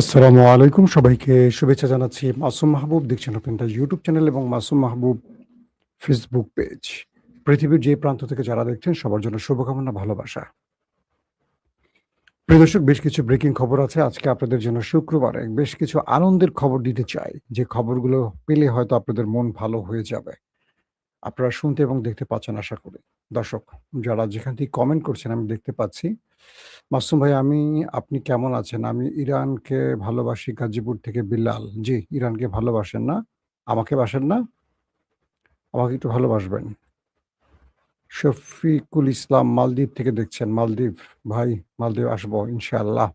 আসসালামু আলাইকুম, সবাইকে শুভেচ্ছা জানাচ্ছি। মাসুম মাহবুব দেখছেন ওপেনটা ইউটিউব চ্যানেল এবং মাসুম মাহবুব ফেসবুক পেজ। পৃথিবীর যে প্রান্ত থেকে যারা দেখছেন সবার জন্য শুভকামনা, ভালোবাসা। প্রিয় দর্শক, বেশ কিছু ব্রেকিং খবর আছে আজকে আপনাদের জন্য। শুক্রবারে বেশ কিছু আনন্দের খবর দিতে চাই, যে খবরগুলো পেলে হয়তো আপনাদের মন ভালো হয়ে যাবে। আপনারা শুনতে এবং দেখতে পাচ্ছেন আশা করি। দর্শক, যারা যেখান থেকে কমেন্ট করছেন আমি দেখতে পাচ্ছি। মাসুম ভাই, আপনি কেমন আছেন? আমি ইরানকে ভালোবাসি, গাজীপুর থেকে বিল্লাল। জি, ইরানকে ভালোবাসেন না? আমাকে বাসেন না? আমাকে একটু ভালোবাসবেন। শফিকুল ইসলাম মালদ্বীপ থেকে দেখছেন। মালদ্বীপ ভাই, মালদ্বীপ আসবো ইনশাআল্লাহ।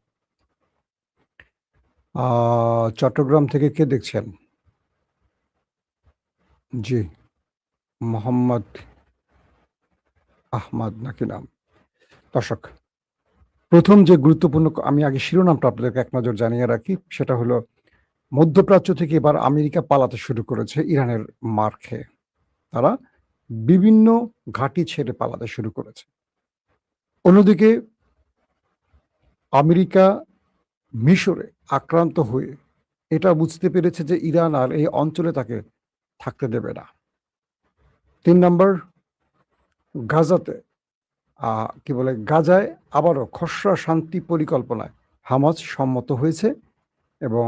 চট্টগ্রাম থেকে কে দেখছেন? জি, মোহাম্মদ আহমদ নাকি নাম? দর্শক, প্রথম যে গুরুত্বপূর্ণ আমি আগে শিরোনামটা আপনাদেরকে এক নজর জানিয়ে রাখি। সেটা হলো, মধ্যপ্রাচ্য থেকে এবার আমেরিকা পালাতে শুরু করেছে ইরানের মার খেয়ে। তারা বিভিন্ন ঘাঁটি ছেড়ে পালাতে শুরু করেছে। অন্যদিকে আমেরিকা মিশরে আক্রান্ত হয়ে এটা বুঝতে পেরেছে যে ইরান আর এই অঞ্চলে তাকে থাকতে দেবে না। ৩ নাম্বার, গাজাতে গাজায় আবারও খসড়া শান্তি পরিকল্পনায় হামাস সম্মত হয়েছে এবং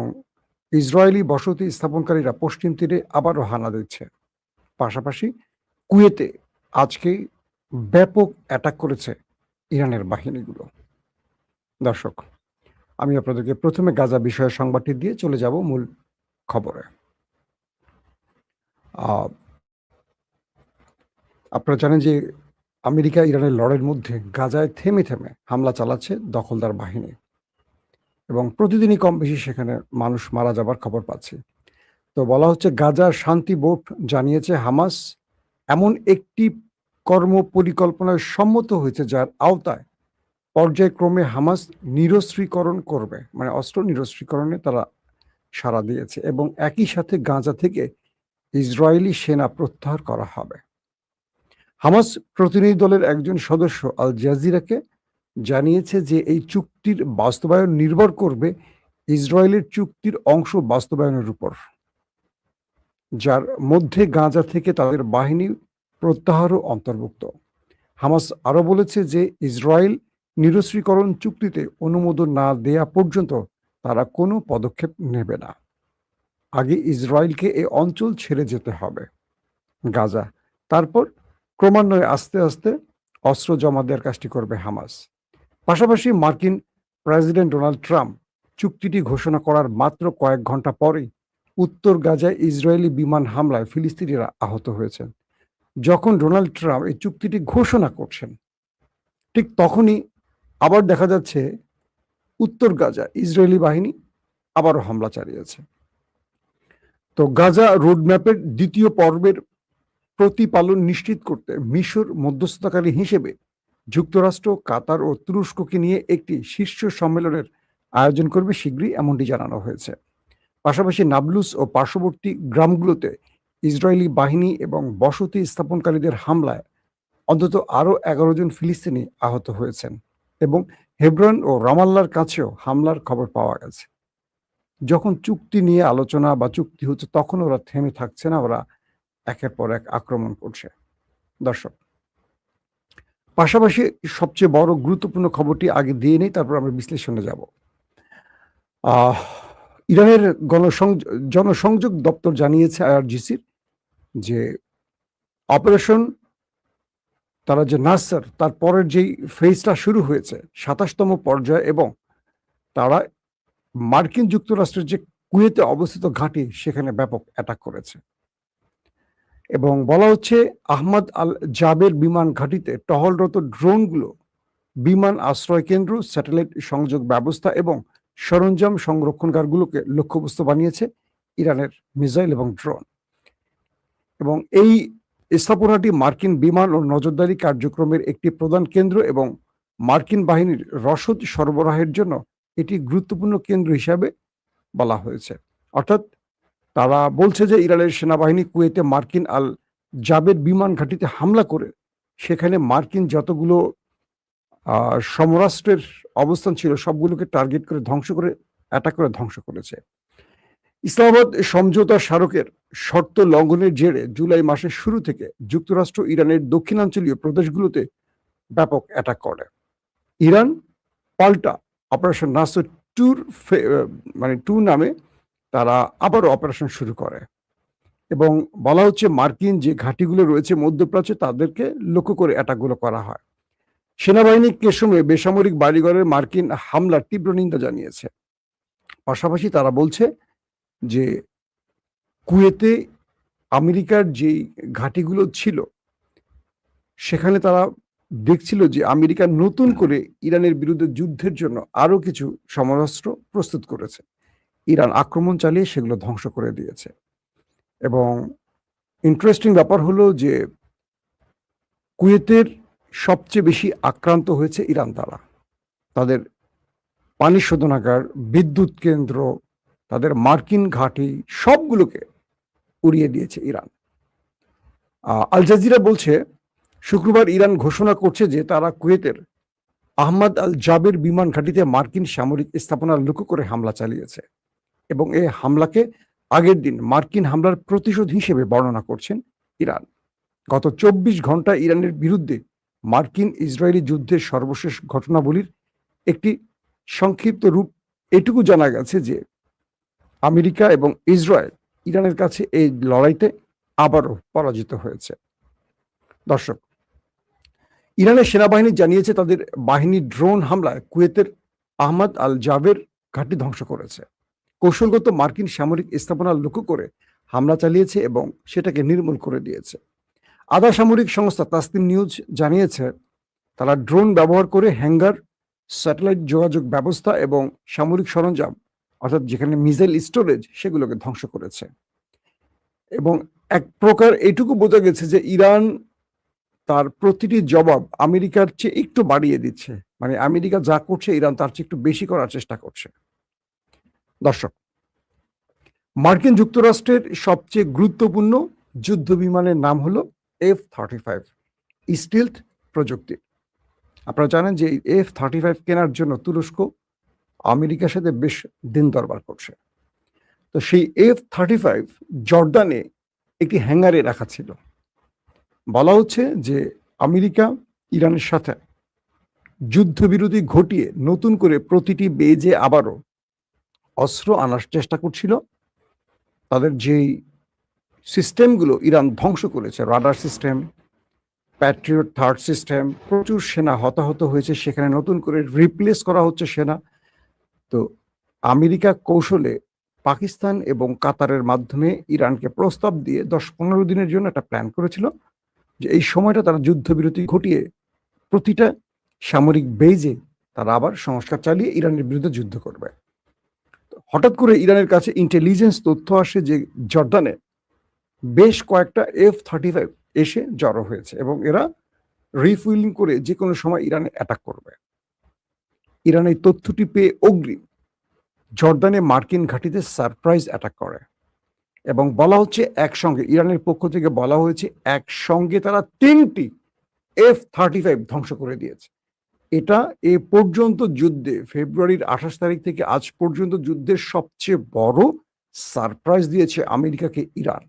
ইসরায়েলি বসতি স্থাপনকারীরা পশ্চিম তীরে আবারও হানা দিচ্ছে। পাশাপাশি কুয়েতে আজকেই ব্যাপক অ্যাটাক করেছে ইরানের বাহিনীগুলো। দর্শক, আমি আপনাদেরকে প্রথমে গাজা বিষয়ের সংবাদটি দিয়ে চলে যাব মূল খবরে। আপনারা জানেন যে আমেরিকা ইরানের লড়াইয়ের মধ্যে গাজায় থেমে থেমে হামলা চালাচ্ছে দখলদার বাহিনী এবং প্রতিদিনই কম বেশি সেখানে মানুষ মারা যাবার খবর পাচ্ছে। তো বলা হচ্ছে, গাজার শান্তি বোর্ড জানিয়েছে হামাস এমন একটি কর্ম পরিকল্পনায় সম্মত হয়েছে যার আওতায় পর্যায়ক্রমে হামাস নিরস্ত্রীকরণ করবে, মানে অস্ত্র নিরস্ত্রীকরণে তারা সাড়া দিয়েছে এবং একই সাথে গাজা থেকে ইসরায়েলি সেনা প্রত্যাহার করা হবে। হামাস প্রতিনিধি দলের একজন সদস্য আল জাজিরাকে জানিয়েছে যে এই চুক্তির বাস্তবায়ন নির্ভর করবে ইসরায়েলের চুক্তির অংশ বাস্তবায়নের উপর, যার মধ্যে গাজা থেকে তাদের বাহিনী প্রত্যাহারও অন্তর্ভুক্ত। হামাস আরও বলেছে যে ইসরায়েল নিরস্ত্রীকরণ চুক্তিতে অনুমোদন না দেয়া পর্যন্ত তারা কোনো পদক্ষেপ নেবে না। আগে ইসরায়েলকে এই অঞ্চল ছেড়ে যেতে হবে, গাজা, তারপর ক্রমান্বয়ে আস্তে আস্তে অস্ত্র জমা দেওয়ার কাজটি করবে হামাস। পাশাপাশি মার্কিন প্রেসিডেন্ট ডোনাল্ড ট্রাম্প চুক্তিটি ঘোষণা করার মাত্র কয়েক ঘন্টা পরেই উত্তর গাজায় ইসরায়েলি বিমান হামলায় ফিলিস্তিনিরা আহত হয়েছেন। যখন ডোনাল্ড ট্রাম্প এই চুক্তিটি ঘোষণা করছেন, ঠিক তখনই আবার দেখা যাচ্ছে উত্তর গাজা ইসরায়েলি বাহিনী আবারও হামলা চালিয়েছে। তো গাজা রোডম্যাপের দ্বিতীয় পর্বের প্রতিপালন নিশ্চিত করতে মিশর মধ্যস্থতাকারী হিসেবে যুক্তরাষ্ট্র, কাতার ও তুরস্ককে নিয়ে একটি শীর্ষ সম্মেলনের আয়োজন করবে শীঘ্রই, এমনটি জানানো হয়েছে। পাশাপাশি নাবলুস ও পার্শ্ববর্তী গ্রামগুলোতে ইসরায়েলি বাহিনী এবং বসতি স্থাপনকারীদের হামলায় অন্তত আরও ১১ জন ফিলিস্তিনি আহত হয়েছেন এবং হেব্রন ও রামাল্লার কাছেও হামলার খবর পাওয়া গেছে। যখন চুক্তি নিয়ে আলোচনা বা চুক্তি হচ্ছে, তখন ওরা থেমে থাকছে না, ওরা একের পর এক আক্রমণ করছে। দর্শক, পাশাপাশি সবচেয়ে বড় গুরুত্বপূর্ণ খবরটি আগে দিয়ে নেই, তারপর আমরা বিশ্লেষণে যাব। ইরানের জনসংযোগ দপ্তর জানিয়েছে আইআরজিসির যে অপারেশন তারা যে নাসার তার পরের যেই ফেজটা শুরু হয়েছে ২৭তম পর্যায়ে, এবং তারা মার্কিন যুক্তরাষ্ট্রের যে কুয়েতে অবস্থিত ঘাঁটি সেখানে ব্যাপক অ্যাটাক করেছে এবং বলা হচ্ছে আহমদ আল জাবের বিমান ঘাঁটিতে টহলরত ড্রোনগুলো বিমান আশ্রয় কেন্দ্র, স্যাটেলাইট সংযোগ ব্যবস্থা এবং সরঞ্জাম সংরক্ষণগারগুলোকে লক্ষ্যবস্তু বানিয়েছে ইরানের মিসাইল এবং ড্রোন। এবং এই স্থাপনাটি মার্কিন বিমান ও নজরদারি কার্যক্রমের একটি প্রধান কেন্দ্র এবং মার্কিন বাহিনীর রসদ সরবরাহের জন্য এটি গুরুত্বপূর্ণ কেন্দ্র হিসাবে বলা হয়েছে। অর্থাৎ তারা বলছে যে ইরানের সেনাবাহিনী কুয়েতে মার্কিন আল জাবের বিমান ঘাঁটিতে হামলা করে সেখানে মার্কিন যতগুলো সমরাষ্ট্রের অবস্থান ছিল সবগুলোকে টার্গেট করে ধ্বংস করে অ্যাটাক করে ধ্বংস করেছে। ইসলামাবাদ সমঝোতা স্মারকের শর্ত লঙ্ঘনের জেরে জুলাই মাসের শুরু থেকে যুক্তরাষ্ট্র ইরানের দক্ষিণাঞ্চলীয় প্রদেশগুলোতে ব্যাপক অ্যাটাক করে। ইরান পাল্টা অপারেশন নাসর টু নামে তারা আবারও অপারেশন শুরু করে এবং বলা হচ্ছে মার্কিন যে ঘাঁটিগুলো রয়েছে মধ্যপ্রাচ্যে তাদেরকে লক্ষ্য করে অ্যাটাকগুলো করা হয়। সেনাবাহিনী কেসমে বেসামরিক বাড়িঘরের মার্কিন হামলার তীব্র নিন্দা জানিয়েছে। পাশাপাশি তারা বলছে যে কুয়েতে আমেরিকার যেই ঘাঁটিগুলো ছিল সেখানে তারা দেখছিল যে আমেরিকা নতুন করে ইরানের বিরুদ্ধে যুদ্ধের জন্য আরো কিছু সমরাস্ত্র প্রস্তুত করেছে। ইরান আক্রমণ চালিয়ে সেগুলো ধ্বংস করে দিয়েছে। এবং ইন্টারেস্টিং ব্যাপার হলো যে কুয়েতের সবচেয়ে বেশি আক্রান্ত হয়েছে ইরান দ্বারা। তাদের পানি শোধনাগার, বিদ্যুৎ কেন্দ্র, তাদের মার্কিন ঘাঁটি সবগুলোকে উড়িয়ে দিয়েছে ইরান। আল জাজিরা বলছে শুক্রবার ইরান ঘোষণা করছে যে তারা কুয়েতের আহমদ আল জাবের বিমান ঘাঁটিতে মার্কিন সামরিক স্থাপনার লক্ষ্য করে হামলা চালিয়েছে এবং এই হামলাকে আগের দিন মার্কিন হামলার প্রতিশোধ হিসেবে বর্ণনা করছেন ইরান। গত 24 ঘন্টা ইরানের বিরুদ্ধে মার্কিন ইসরায়েলি যুদ্ধের সর্বশেষ ঘটনাবলীর একটি সংক্ষিপ্ত রূপ এটুকু জানা গেছে যে আমেরিকা এবং ইসরায়েল ইরানের কাছে এই লড়াইতে আবারও পরাজিত হয়েছে। দর্শক, ইরানের সেনাবাহিনী জানিয়েছে তাদের বাহিনী ড্রোন হামলায় কুয়েতের আহমদ আল জাবের ঘাঁটি ধ্বংস করেছে। কৌশলগত মার্কিন সামরিক স্থাপনা লক্ষ্য করে হামলা চালিয়েছে এবং সেটাকে নির্মূল করে দিয়েছে। আধা সামরিক সংস্থা তাসনিম নিউজ জানিয়েছে তারা ড্রোন ব্যবহার করে হ্যাঙ্গার, স্যাটেলাইট যোগাযোগ ব্যবস্থা এবং সামরিক সরঞ্জাম অর্থাৎ যেখানে মিসাইল স্টোরেজ সেগুলোকে ধ্বংস করেছে। এবং এক প্রকার এটুকু বোঝা গেছে যে ইরান তার প্রতিটি জবাব আমেরিকার চেয়ে একটু বাড়িয়ে দিচ্ছে, মানে আমেরিকা যা করছে ইরান তার চেয়ে একটু বেশি করার চেষ্টা করছে। দর্শক, মার্কিন যুক্তরাষ্ট্রের সবচেয়ে গুরুত্বপূর্ণ যুদ্ধ বিমানের নাম হলো F-35 স্টিলথ প্রযুক্তি। আপনারা জানেন যে F-35 কেনার জন্য তুরস্ক আমেরিকার সাথে বেশ দিন দরবার করছে। তো সেই F-35 জর্ডানে একটি হ্যাঙ্গারে রাখা ছিল। বলা হচ্ছে যে আমেরিকা ইরানের সাথে যুদ্ধবিরতি ঘটিয়ে নতুন করে প্রতিটি বেজে আবারও অস্ত্র আনার চেষ্টা করছিল। তাদের যেই সিস্টেমগুলো ইরান ধ্বংস করেছে, radar system, Patriot third system, প্রচুর সেনা হতাহত হয়েছে, সেখানে নতুন করে রিপ্লেস করা হচ্ছে সেনা। তো আমেরিকা কৌশলে পাকিস্তান এবং কাতারের মাধ্যমে ইরানকে প্রস্তাব দিয়ে 10-15 দিনের জন্য একটা প্ল্যান করেছিল যে এই সময়টা তারা যুদ্ধবিরতি ঘটিয়ে প্রতিটা সামরিক বেজে তারা আবার সংস্কার চালিয়ে ইরানের বিরুদ্ধে যুদ্ধ করবে। হঠাৎ করে ইরানের কাছে ইন্টেলিজেন্স তথ্য আসে যে জর্দানে বেশ কয়েকটা F-35 এসে জড়ো হয়েছে এবং এরা রিফুয়েলিং করে যে কোনো সময় ইরানে অ্যাটাক করবে। ইরান এই তথ্যটি পেয়ে অগ্রিম জর্দানে মার্কিন ঘাঁটিতে সারপ্রাইজ অ্যাটাক করে এবং বলা হচ্ছে একসঙ্গে, ইরানের পক্ষ থেকে বলা হয়েছে একসঙ্গে তারা 3টি F-35 ধ্বংস করে দিয়েছে। এটা এ পর্যন্ত যুদ্ধে ফেব্রুয়ারির 28 তারিখ থেকে আজ পর্যন্ত যুদ্ধের সবচেয়ে বড় সারপ্রাইজ দিয়েছে আমেরিকাকে ইরান।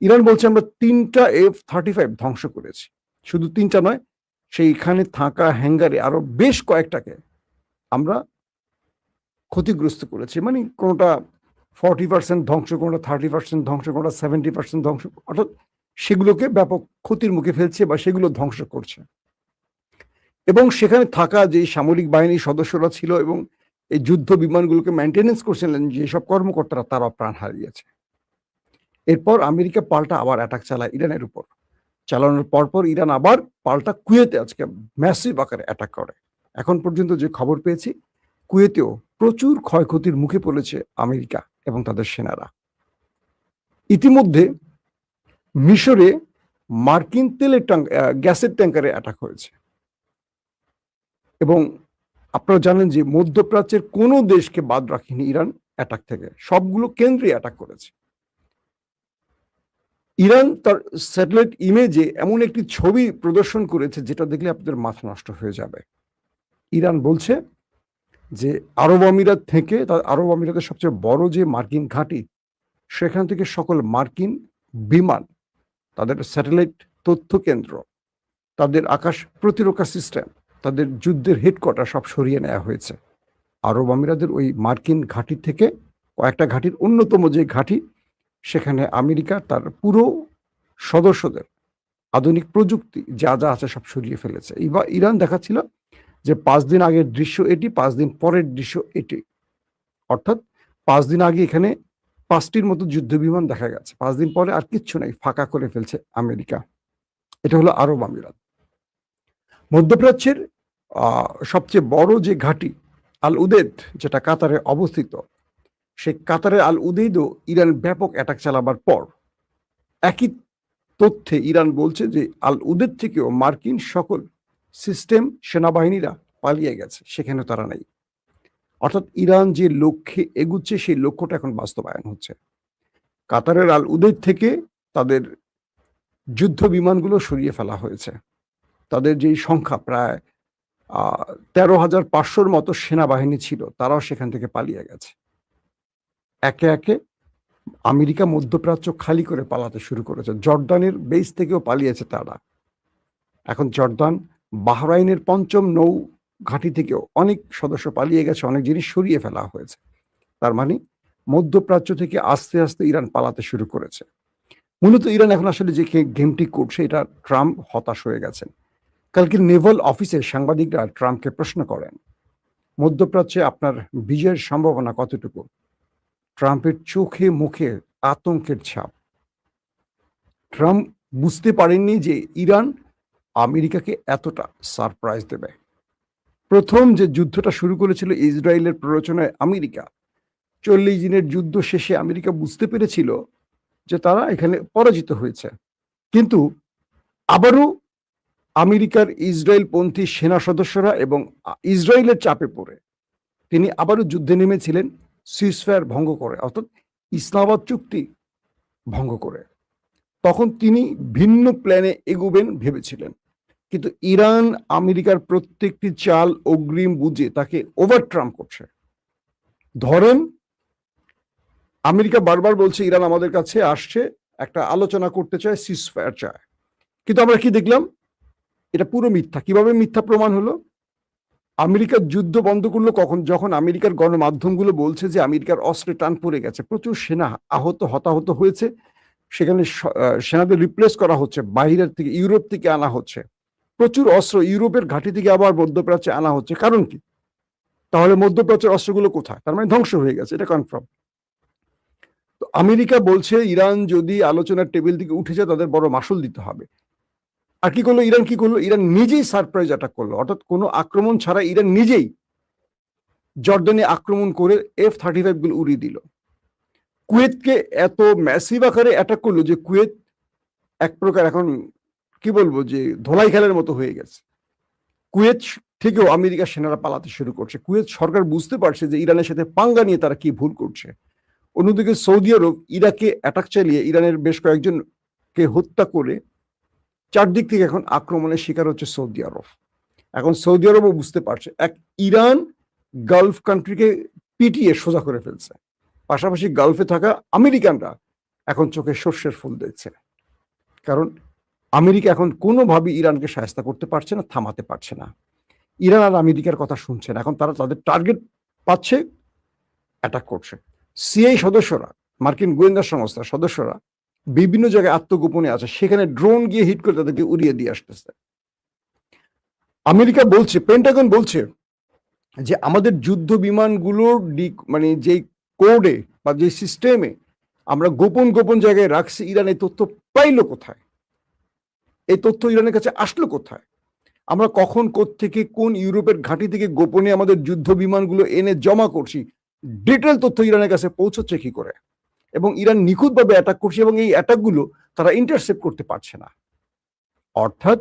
ইরান বলছে আমরা 3টা F-35 ধ্বংস করেছি। শুধু 3টা নয়, সেইখানে থাকা হ্যাঙ্গারে আরো বেশ কয়েকটাকে আমরা ক্ষতিগ্রস্ত করেছি। মানে কোনোটা 40% ধ্বংস, কোনোটা 30% ধ্বংস, কোনোটা 70% ধ্বংস, অর্থাৎ সেগুলোকে ব্যাপক ক্ষতির মুখে ফেলছে বা সেগুলো ধ্বংস করছে। এবং সেখানে থাকা যে সামরিক বাহিনীর সদস্যরা ছিল এবং এই যুদ্ধ বিমানগুলোকে মেনটেনেন্স করছিলেন যেসব কর্মকর্তারা, তারা প্রাণ হারিয়েছে। এরপর আমেরিকা পাল্টা আবার অ্যাটাক চালায় ইরানের উপর। চালানোর পরপর ইরান আবার পাল্টা কুয়েতে আজকে ম্যাসিভ আকারে অ্যাটাক করে। এখন পর্যন্ত যে খবর পেয়েছি, কুয়েতেও প্রচুর ক্ষয়ক্ষতির মুখে পড়েছে আমেরিকা এবং তাদের সেনারা। ইতিমধ্যে মিশরে মার্কিন তেলের গ্যাসের ট্যাঙ্কারে অ্যাটাক হয়েছে এবং আপনারা জানেন যে মধ্যপ্রাচ্যের কোনো দেশকে বাদ রাখেনি ইরান অ্যাটাক থেকে, সবগুলো কেন্দ্রে অ্যাটাক করেছে। ইরান তার স্যাটেলাইট ইমেজে এমন একটি ছবি প্রদর্শন করেছে যেটা দেখলে আপনাদের মাথা নষ্ট হয়ে যাবে। ইরান বলছে যে আরব আমিরাত থেকে আরব আমিরাতের সবচেয়ে বড় যে মার্কিন ঘাঁটি, সেখান থেকে সকল মার্কিন বিমান, তাদের স্যাটেলাইট তথ্য কেন্দ্র, তাদের আকাশ প্রতিরক্ষা সিস্টেম, তাদের যুদ্ধের হেডকোয়ার্টার সব সরিয়ে নেওয়া হয়েছে আরব আমিরাতের ওই মার্কিন ঘাঁটি থেকে। কয়েকটা ঘাঁটির অন্যতম যে ঘাঁটি, সেখানে আমেরিকা তার পুরো সদস্যদের আধুনিক প্রযুক্তি যা যা আছে সব সরিয়ে ফেলেছে। এবার ইরান দেখাচ্ছিল যে 5 দিন আগের দৃশ্য এটি, 5 দিন পরের দৃশ্য এটি। অর্থাৎ 5 দিন আগে এখানে 5টির মতো যুদ্ধ বিমান দেখা গেছে, 5 দিন পরে আর কিচ্ছু নাই, ফাঁকা করে ফেলছে আমেরিকা। এটা হলো আরব আমিরাত। মধ্যপ্রাচ্যের সবচেয়ে বড় যে ঘাঁটি আল উদেদ, যেটা কাতারে অবস্থিত, সেই কাতারের আল উদেইদও ইরান ব্যাপক অ্যাটাক চালাবার পর একই তথ্যে ইরান বলছে যে আল উদেদ থেকেও মার্কিন সকল সিস্টেম সেনাবাহিনীরা পালিয়ে গেছে, সেখানে তারা নেই। অর্থাৎ ইরান যে লক্ষ্যে এগুচ্ছে সেই লক্ষ্যটা এখন বাস্তবায়ন হচ্ছে। কাতারের আল উদেদ থেকে তাদের যুদ্ধ বিমানগুলো সরিয়ে ফেলা হয়েছে। তাদের যেই সংখ্যা প্রায় 13,500-র মতো সেনাবাহিনী ছিল, তারাও সেখান থেকে পালিয়ে গেছে। একে একে আমেরিকা মধ্যপ্রাচ্য খালি করে পালাতে শুরু করেছে। জর্দানের বেস থেকেও পালিয়েছে তারা। এখন জর্দান, বাহরাইনের 5ম নৌ ঘাঁটি থেকেও অনেক সদস্য পালিয়ে গেছে, অনেক জিনিস সরিয়ে ফেলা হয়েছে। তার মানে মধ্যপ্রাচ্য থেকে আস্তে আস্তে ইরান পালাতে শুরু করেছে। মূলত ইরান এখন আসলে যে গেমটি করছে, এটা ট্রাম্প হতাশ হয়ে গেছেন। কালকে নেভাল অফিসে সাংবাদিকরা ট্রাম্পকে প্রশ্ন করেন, মধ্যপ্রাচ্যে আপনার বিজয়ের সম্ভাবনা কতটুকু? ট্রাম্পের চোখে মুখে আতঙ্কের ছাপ। ট্রাম্প বুঝতে পারেননি যে ইরান আমেরিকাকে এতটা সারপ্রাইজ দেবে। প্রথম যে যুদ্ধটা শুরু করেছিল ইসরায়েলের প্ররোচনায় আমেরিকা, 40 দিনের যুদ্ধ শেষে আমেরিকা বুঝতে পেরেছিল যে তারা এখানে পরাজিত হয়েছে। কিন্তু আবারও আমেরিকার ইসরায়েলপন্থী সেনা সদস্যরা এবং ইসরায়েলের চাপে পড়ে তিনি আবারও যুদ্ধে নেমেছিলেন, সিজফায়ার ভঙ্গ করে, অর্থাৎ ইসলামাবাদ চুক্তি ভঙ্গ করে। তখন তিনি ভিন্ন প্ল্যানে এগোবেন ভেবেছিলেন, কিন্তু ইরান আমেরিকার প্রত্যেকটি চাল অগ্রিম বুঝে তাকে ওভারট্রাম্প করছে। ধরেন, আমেরিকা বারবার বলছে ইরান আমাদের কাছে আসছে, একটা আলোচনা করতে চায়, সিজফায়ার চায়, কিন্তু আমরা কি দেখলাম? এটা পুরো মিথ্যা। কিভাবে মিথ্যা প্রমাণ হলো? আমেরিকার যুদ্ধ বন্ধ করলো কখন? যখন আমেরিকার গণমাধ্যমগুলো বলছে যে আমেরিকার অস্ত্রে টান পড়ে গেছে, প্রচুর সেনা হতাহত হয়েছে, সেখানে সেনাদের রিপ্লেস করা হচ্ছে, বাইরের থেকে ইউরোপ থেকে আনা হচ্ছে, প্রচুর অস্ত্র ইউরোপের ঘাঁটি থেকে আবার মধ্যপ্রাচ্যে আনা হচ্ছে। কারণ কি? তাহলে মধ্যপ্রাচ্যের অস্ত্রগুলো কোথায়? তার মানে ধ্বংস হয়ে গেছে, এটা কনফার্ম। তো আমেরিকা বলছে ইরান যদি আলোচনার টেবিল থেকে উঠে যায় তাদের বড় মাসুল দিতে হবে। আর কি করলো ইরান? কি করলো? ইরান নিজেই সারপ্রাইজ অ্যাটাক করলো, অর্থাৎ কোনো আক্রমণ ছাড়া ইরান নিজেই জর্ডানে আক্রমণ করে F-35 গুলো উড়িয়ে দিল। কুয়েতকে এত ম্যাসিভ আকারে অ্যাটাক করলো যে কুয়েত এক প্রকার এখন কি বলবো যে ধোলাই খেলার মতো হয়ে গেছে। কুয়েত থেকেও আমেরিকার সেনারা পালাতে শুরু করছে। কুয়েত সরকার বুঝতে পারছে যে ইরানের সাথে পাঙ্গা নিয়ে তারা কি ভুল করছে। অন্যদিকে সৌদি আরব ইরাকে অ্যাটাক চালিয়ে ইরানের বেশ কয়েকজনকে হত্যা করে চারদিক থেকে এখন আক্রমণের শিকার হচ্ছে সৌদি আরব। এখন সৌদি আরবও বুঝতে পারছে এক ইরান গালফ কান্ট্রিকে পিটিয়ে সোজা করে ফেলছে, পাশাপাশি গালফে থাকা আমেরিকানরা এখন চোখে সর্ষের ফুল দেখছে। কারণ আমেরিকা এখন কোনোভাবে ইরানকে সাহায্য করতে পারছে না, থামাতে পারছে না। ইরান আর আমেরিকার কথা শুনছে না, এখন তারা তাদের টার্গেট পাচ্ছে, অ্যাটাক করছে। সিআই সদস্যরা, মার্কিন গোয়েন্দা সংস্থার সদস্যরা বিভিন্ন জায়গায় আত্মগোপনে আছে, সেখানে ড্রোন গিয়ে হিট করে তাদেরকে উড়িয়ে দিয়ে আসতেছে। আমেরিকা বলছে, পেন্টাগন বলছে যে আমাদের যুদ্ধ বিমানগুলোর মানে যে কোডে বা যে সিস্টেমে আমরা গোপন গোপন জায়গায় রাখছি, ইরান এই তথ্য পাইলো কোথায়? এই তথ্য ইরানের কাছে আসলো কোথায়? আমরা কখন কোত্থেকে কোন ইউরোপের ঘাঁটি থেকে গোপনে আমাদের যুদ্ধ বিমানগুলো এনে জমা করছি, ডিটেল তথ্য ইরানের কাছে পৌঁছচ্ছে কি করে? এবং ইরান নিখুঁতভাবে অ্যাটাক করছে এবং এই অ্যাটাকগুলো তারা ইন্টারসেপ্ট করতে পারছে না। অর্থাৎ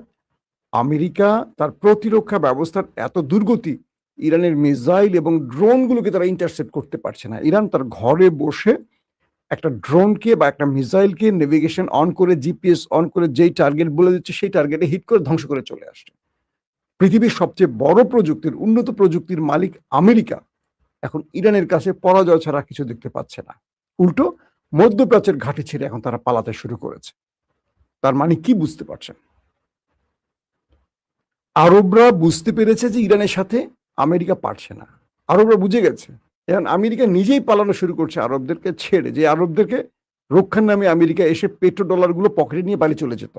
আমেরিকা তার প্রতিরক্ষা ব্যবস্থার এত দুর্গতি, ইরানের মিসাইল এবং ড্রোনগুলোকে তারা ইন্টারসেপ্ট করতে পারছে না। ইরান তার ঘরে বসে একটা ড্রোনকে বা একটা মিসাইলকে নেভিগেশন অন করে, জিপিএস অন করে যেই টার্গেট বলে দিচ্ছে সেই টার্গেটে হিট করে ধ্বংস করে চলে আসছে। পৃথিবীর সবচেয়ে বড় প্রযুক্তির, উন্নত প্রযুক্তির মালিক আমেরিকা এখন ইরানের কাছে পরাজয় ছাড়া কিছু দেখতে পাচ্ছে না। উল্টো মধ্যপ্রাচ্যের ঘাঁটি ছেড়ে এখন তারা পালাতে শুরু করেছে। তার মানে কি বুঝতে পারছেন? আরবরা বুঝতে পেরেছে যে ইরানের সাথে আমেরিকা পারছে না। আরবরা বুঝে গেছে। এখন আমেরিকা নিজেই পালানো শুরু করছে আরবদেরকে ছেড়ে, যে আরবদেরকে রক্ষার নামে আমেরিকা এসে পেট্রো ডলারগুলো পকেটে নিয়ে বাড়ি চলে যেত।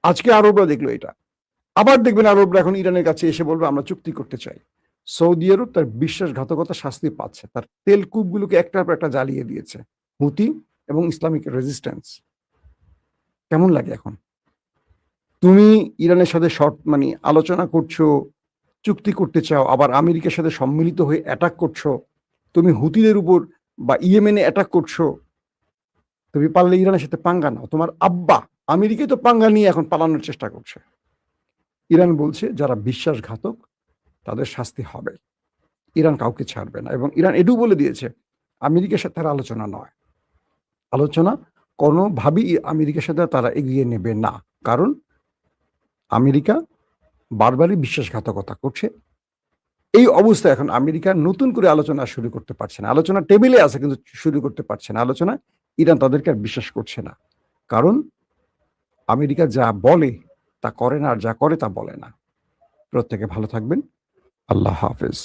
আজকে আরবরা দেখলো এটা। আবার দেখবেন আরবরা এখন ইরানের কাছে এসে বলবে আমরা চুক্তি করতে চাই। সৌদি আরব তার বিশ্বাসঘাতকতা শাস্তি পাচ্ছে। তার তেল কূপগুলোকে একটার পর একটা জ্বালিয়ে দিয়েছে হুতি এবং ইসলামিক রেজিস্ট্যান্স। কেমন লাগে এখন? তুমি ইরানের সাথে মানে আলোচনা করছো, চুক্তি করতে চাও, আবার আমেরিকার সাথে সম্মিলিত হয়ে অ্যাটাক করছো। তুমি হুতিদের উপর বা ইয়েমেনে অ্যাটাক করছো। তুমি পারলে ইরানের সাথে পাঙ্গা নাও। তোমার আব্বা আমেরিকায় তো পাঙ্গা নিয়ে এখন পালানোর চেষ্টা করছে। ইরান বলছে যারা বিশ্বাসঘাতক তাদের শাস্তি হবে। ইরান কাউকে ছাড়বে না, এবং ইরান এটাও বলে দিয়েছে আমেরিকার সাথে তার আলোচনা নয়। আলোচনা কোনোভাবেই আমেরিকার সাথে তারা এগিয়ে নেবে না। কারণ আমেরিকা বারবারই বিশ্বাসঘাতকতা করছে। এই অবস্থায় এখন আমেরিকা নতুন করে আলোচনা শুরু করতে পারছে না। আলোচনা টেবিলে আছে কিন্তু শুরু করতে পারছে না আলোচনা। ইরান তাদেরকে আর বিশ্বাস করছে না। কারণ আমেরিকা যা বলে তা করে না, আর যা করে তা বলে না। প্রত্যেকে ভালো থাকবেন। আল্লাহ হাফেজ।